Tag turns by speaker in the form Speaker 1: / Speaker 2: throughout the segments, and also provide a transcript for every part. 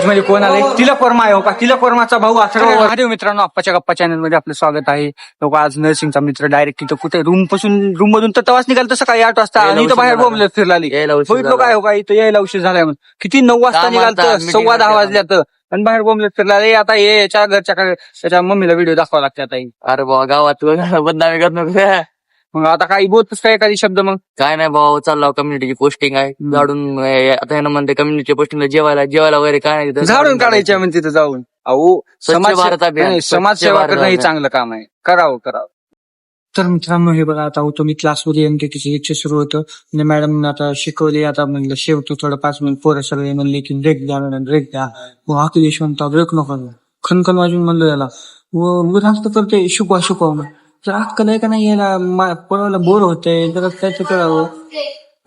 Speaker 1: मध्ये कोण आले तिलक वर्मा आहे हो का. तिलक वर्माचा भाऊ अथर्व. महादेव मित्रांनो, आप्पाच्या गप्पा चॅनल मध्ये आपलं स्वागत आहे. लोक आज नर्सिंगचा मित्र डायरेक्ट तिथं कुठे रूम मधून तर तवाच निघाल तर सकाळी 8 वाजता आणि इथं बाहेर बोंबलत फिरला बघितलं काय हो का. इथं यायला उशीर झालाय म्हणून किती 9 वाजता निघालतं 10:15 वाजल्यात आणि बाहेर बोंबलत फिरला. आता हे याच्या घरच्या त्याच्या मम्मीला व्हिडिओ दाखवा लागते आता.
Speaker 2: अरे बाबा गावात बदनामी करत नको.
Speaker 1: मग आता काही बोलतोस का एखादी शब्द. मग
Speaker 2: काय नाही भाऊ, चालला कम्युनिटीची पोस्टिंग आहे झाडून. आता ह्यानं म्हणते कम्युनिटी पोस्टिंगला जेवायला वगैरे काय नाही
Speaker 1: झाडून काढायच्या म्हणजे तिथं जाऊन. अहो
Speaker 2: भारत अभियान,
Speaker 1: समाजसेवा करणं हे चांगलं काम आहे. करावं. तर मित्रांनो हे बघा, आता होतो मी क्लासमध्ये एमकेटीची लेक्चर सुरू होतं आणि मॅडम आता शिकवले. आता म्हणलं शेवटं थोडं 5 मिनिट पोरं सगळे म्हणले की ब्रेक द्या मॅडम, ब्रेक द्या. हा यशवंत ब्रेक नको खनखन वाजून म्हणलं याला जास्त करते शिकवा तर अक्कल आहे का नाही याला. पोराला बोर होतंय तर त्याचं करावं.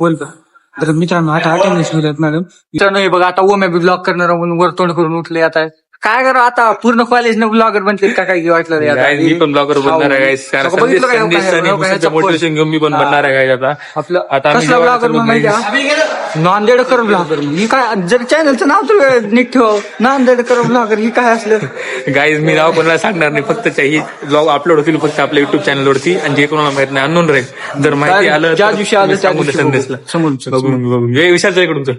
Speaker 1: बोल का. तर मित्रांनो आता अटेंडन्स मिळत मॅडम. मित्रांनो हे बघा, आता ओम्या बी ब्लॉग करणार म्हणून वर तोंड करून उठले. आता काय करा, आता पूर्ण कॉलेजनं ब्लॉगर बनते का काय वाटलं.
Speaker 3: मी पण ब्लॉगर बनणार आहे. मोटिवेशन घेऊन मी पण बनणार आहे आता.
Speaker 1: आपलं कसला ब्लॉगर मग माहिती आहे, नांदेडकर ब्लॉगर. ही काय जर चॅनलचं नाव तर नीट ठेव, नांदेडकर ब्लॉगर. ही काय असलं
Speaker 3: गाईज, मी नाव कोणाला सांगणार नाही. फक्त ही ब्लॉग अपलोड होतील फक्त आपल्या युट्यूब चॅनलवरती आणि जे कोणाला माहित नाही अननोन राहील. जर माहिती आलं
Speaker 1: ज्या दिवशी आलं त्या दिवशी
Speaker 3: संदेशला
Speaker 1: समोर
Speaker 3: विचारचं इकडून सर.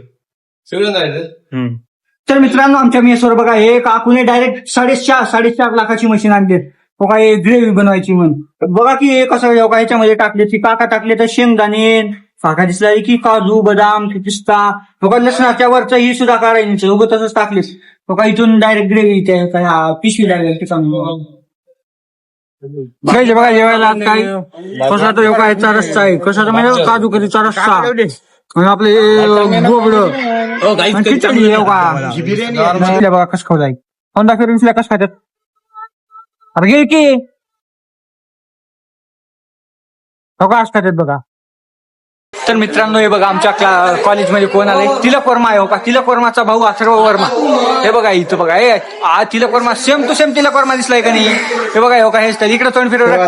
Speaker 1: तर मित्रांनो आमच्या मेसवर बघा, हे काकूने डायरेक्ट 4.5 लाखाची मशीन आणली. बघा हे ग्रेव्ही बनवायची म्हणून. बघा की हे कसं ह्याच्यामध्ये टाकले. ती काका टाकले तर शेंगदाणे फाका दिसला की काजू बदाम पिस्ता. बघा लसणाच्या वरचं ही सुद्धा काढायचं उभं तसंच टाकले. बघा इथून डायरेक्ट ग्रेव्ही पिशवी लागेल बघा जेवायला काय कसा तो काय रस्ता आहे. कसा म्हणजे काजू करीचा रस्ता आपले बोबडं बघा कस खाऊ होंडा फिरून कस खात्यात. अरे गे की बघा असं खात्यात बघा. तर मित्रांनो हे बघा, आमच्या कॉलेजमध्ये कोण आले तिलक वर्मा आहे हो का. तिलक वर्माचा भाऊ अथर्व वर्मा. हे बघा इथं बघा, हे Tilak Varma same to same Tilak Varma दिसलाय का नाही. हे बघा हो का, हेच इकडे तोंड फिरवलं.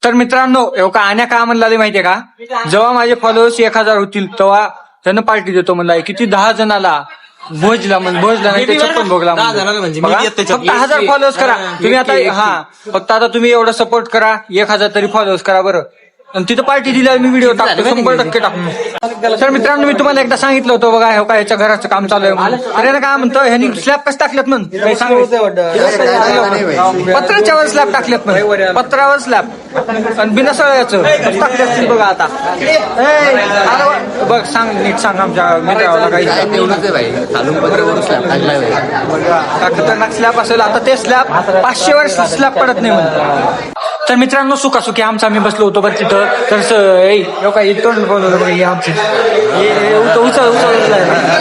Speaker 1: तर मित्रांनो एवढा आण्या का म्हणला माहितीये का, जेव्हा माझे फॉलोअर्स 1000 होतील तेव्हा त्यांना पार्टी देतो म्हणला. किती 10 जणाला भोजला नाही ते 56 भोगला. फक्त 1000 फॉलोअर्स करा तुम्ही आता. फक्त आता तुम्ही एवढा सपोर्ट करा, 1000 तरी फॉलोअर्स करा बरं. आणि तिथं पार्टी दिल्यावर मी व्हिडिओ टाकतो 100% टाकतो. तर मित्रांनो मी तुम्हाला एकदा सांगितलं होतं बघा, हो का याच्या घराचं काम चालू आहे. अरे काय म्हणतो ह्यांनी स्लॅब कसं टाकलेत म्हणून काही पत्राच्या वर स्लॅब टाकलेत म्हणून. पत्रावर स्लॅब आणि बिना सळ्याचं टाकले असतील बघा. आता बघ सांग नीट सांग आमच्या मित्राला काही खतरनाक स्लॅब असेल. आता ते स्लॅब 500 वर्ष स्लॅब पडत नाही म्हणून. तर मित्रांनो सुखासुखी आमचं आम्ही बसलो होतो बरं तिथं. तर काही तोंड बोलवलं आमचे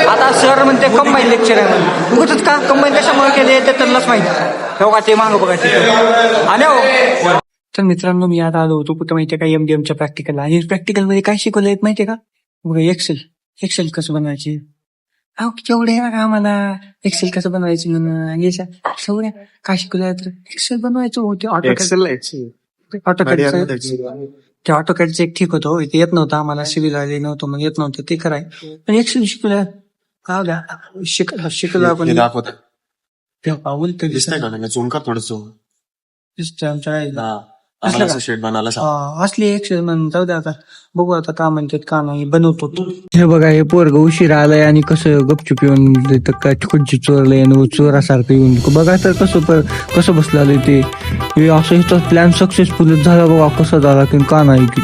Speaker 1: आता सर म्हणते कंबाईन लेक्चर आहे म्हणून. उगतच का कंबाईन कशामुळे केले ते त्यांनाच माहिती हो का. ते मागं बघा तिथं आल्या. तर मित्रांनो मी आता आलो होतो कुठं माहितीये का, MDMच्या प्रॅक्टिकलला. आणि प्रॅक्टिकल मध्ये काय शिकवलं माहितीये का, एक्सेल कसं बनवायचे. अहो केवढे आहे का आम्हाला एक्सेल कसं बनवायचं म्हणून. सगळ्या काय शिकवलं तर एक्सेल बनवायचं होते. ते ऑटोकॅडचं एक ठीक होतं. इथे येत नव्हतं आम्हाला, सिव्हिल आले नव्हतं मग येत नव्हतं ते कराय. पण एक्सेल शिकवलं का शिकलं आपण. असली एक्सेल म्हणून जाऊ द्या. आता बघू आता का म्हणतात का नाही बनवतो. हे बघा हे पोरग उशीर आलाय आणि कसं गपचूप येऊन काय खुर्ची चोरलंय चोरासारखं येऊन बघा. तर कसं बसलं आलंय ते असं इथं प्लॅन सक्सेसफुल झाला बघा. कसं झाला की का नाही की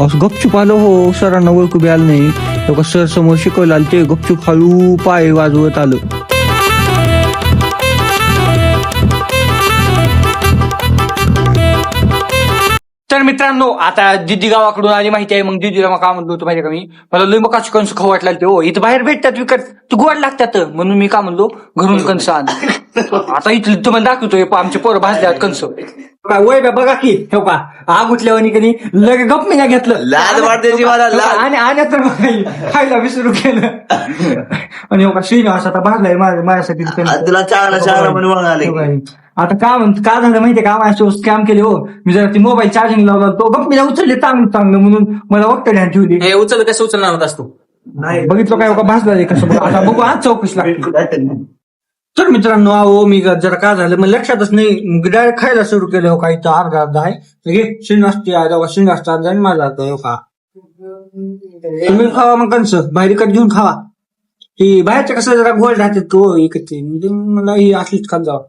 Speaker 1: असं गपचूप आलं. हो सरांना ओळखू बी आलं नाही. सर समोर शिकवलं आलं ते गपचूप हळू पाय वाजवत आलं. तर मित्रांनो आता दिदी गावाकडून आली माहिती आहे. मग दिदीला मग काय म्हणलो होतो माहिती का, मला लई मग कंस खाऊ वाटला. ते हो इथं बाहेर भेटतात विकत, तू गोड लागतात म्हणून मी काय म्हणलो घरून कंस आण. आता इथं तुम्हाला दाखवतोय आमचे पोरं भाजल्यात कंस. वय बघा की ठेव का आग उठल्यावर कधी लगे गप मी घेतलं आणि तर खायला विसरू केलं. आणि हो का श्रीनिवास आता भाजलाय माझ्यासाठी. आता का झालं माहितीये का, माझ्यासोबत स्कॅम केले हो. मी जरा ती मोबाईल चार्जिंग लावला तो गप मी उचलले चांगलं म्हणून मला वाटतं ध्यान ठेवली.
Speaker 2: उचल कसं उचलणार असतो
Speaker 1: बघितलं काय का भाजला कसं बघा. आता बघू आज चौकशी लागते. तर मित्रांनो अहो मी जरा काय झालं मग लक्षातच नाही डायरेक्ट खायला सुरू केलं हो का इथं अर्धा आहे तर हे श्रीनिवास जाईल माझा हो का तुम्ही खावा मग कंस बाहेर इकडे घेऊन खावा. ही बाहेरचं कसं जरा गोड राहते तो इकडचे मला ही असलीच खात जावं.